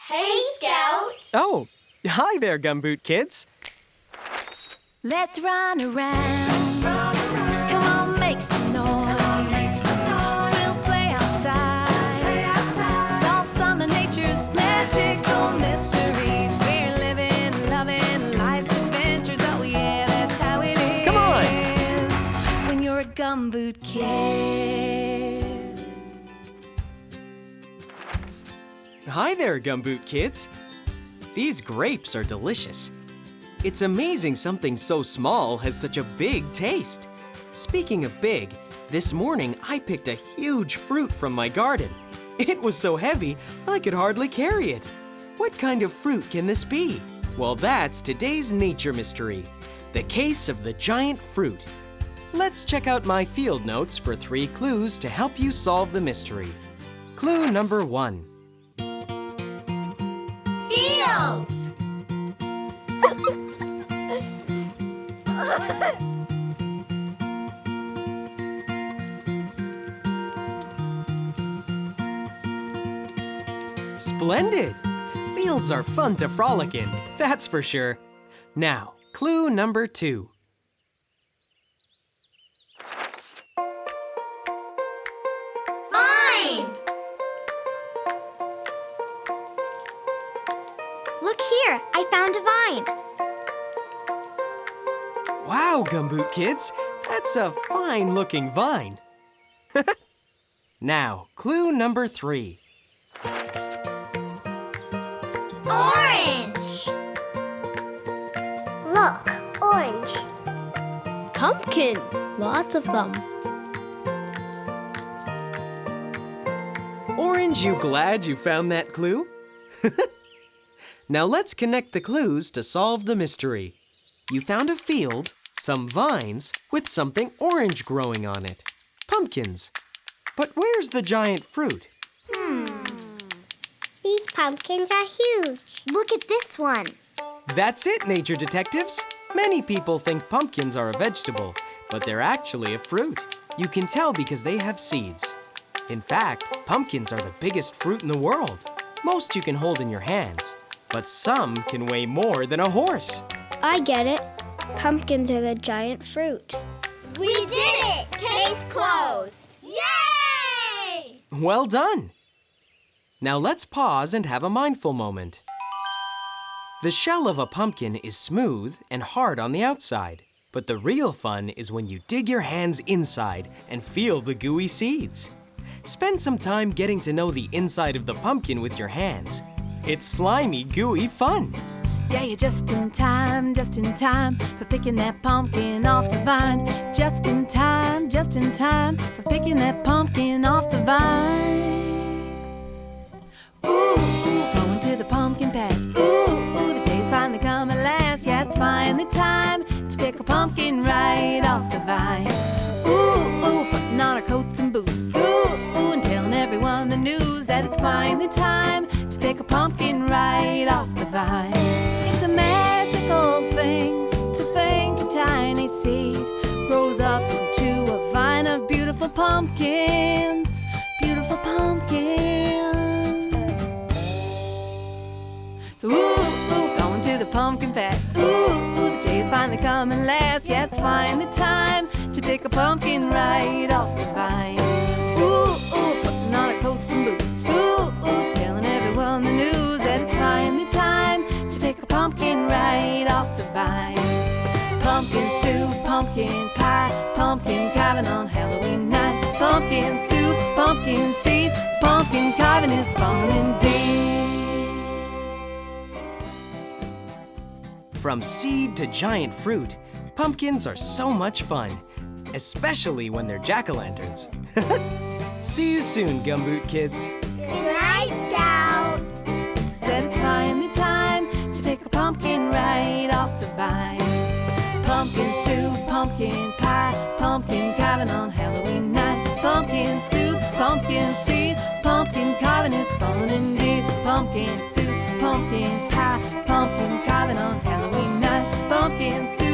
Hey, Scout! Oh, hi there, Gumboot Kids. Let's run around. Come on, make some noise. We'll play outside. Solve some of nature's magical mysteries. We're living, loving life's adventures. Oh yeah, that's how it is. Come on. When you're a Gumboot Kid. Hi there, Gumboot Kids. These grapes are delicious. It's amazing something so small has such a big taste. Speaking of big, this morning I picked a huge fruit from my garden. It was so heavy, I could hardly carry it. What kind of fruit can this be? Well, that's today's nature mystery, the case of the giant fruit. Let's check out my field notes for 3 clues to help you solve the mystery. Clue number 1. Fields! Splendid! Fields are fun to frolic in, that's for sure. Now, clue number 2. Vine! Look here, I found a vine. Wow, Gumboot Kids, that's a fine-looking vine. Now, clue number 3. Orange! Look, orange. Pumpkins, lots of them. Orange, you glad you found that clue? Now let's connect the clues to solve the mystery. You found a field, some vines, with something orange growing on it. Pumpkins. But where's the giant fruit? These pumpkins are huge. Look at this one. That's it, nature detectives. Many people think pumpkins are a vegetable, but they're actually a fruit. You can tell because they have seeds. In fact, pumpkins are the biggest fruit in the world. Most you can hold in your hands, but some can weigh more than a horse. I get it. Pumpkins are the giant fruit. We did it! Case closed! Yay! Well done! Now let's pause and have a mindful moment. The shell of a pumpkin is smooth and hard on the outside, but the real fun is when you dig your hands inside and feel the gooey seeds. Spend some time getting to know the inside of the pumpkin with your hands. It's slimy, gooey fun. Yeah, you're just in time for picking that pumpkin off the vine. Just in time for picking that pumpkin off the vine. Ooh, ooh, going to the pumpkin patch. Ooh, ooh, the day's finally come at last. Yeah, it's finally time to pick a pumpkin right off the vine. Ooh, ooh, putting on our coats and boots. Ooh, ooh, and telling everyone the news that it's finally time to pick a pumpkin right off the vine. It's a magical thing to think a tiny seed grows up into a vine of beautiful pumpkins. Beautiful pumpkins. So ooh, ooh, going to the pumpkin patch. Ooh, ooh, the day's finally come and last. Yeah, it's finally time to pick a pumpkin right off the vine. Ooh, ooh, putting on our coats and boots. Ooh, ooh, telling everyone the news that it's finally time to pick a pumpkin right off the vine. Pumpkin soup, pumpkin pie, pumpkin carving on Halloween night. Pumpkin soup, pumpkin seed, pumpkin carving is fun indeed. From seed to giant fruit, pumpkins are so much fun, especially when they're jack-o'-lanterns. See you soon, Gumboot Kids. Good night, Scouts. That it's finally time to pick a pumpkin right off the vine. Pumpkin soup, pumpkin pie, pumpkin carving on Halloween night. Pumpkin soup, pumpkin seed, pumpkin carving is fun indeed. Pumpkin soup, pumpkin pie, pumpkin carving on Halloween night. Pumpkin soup.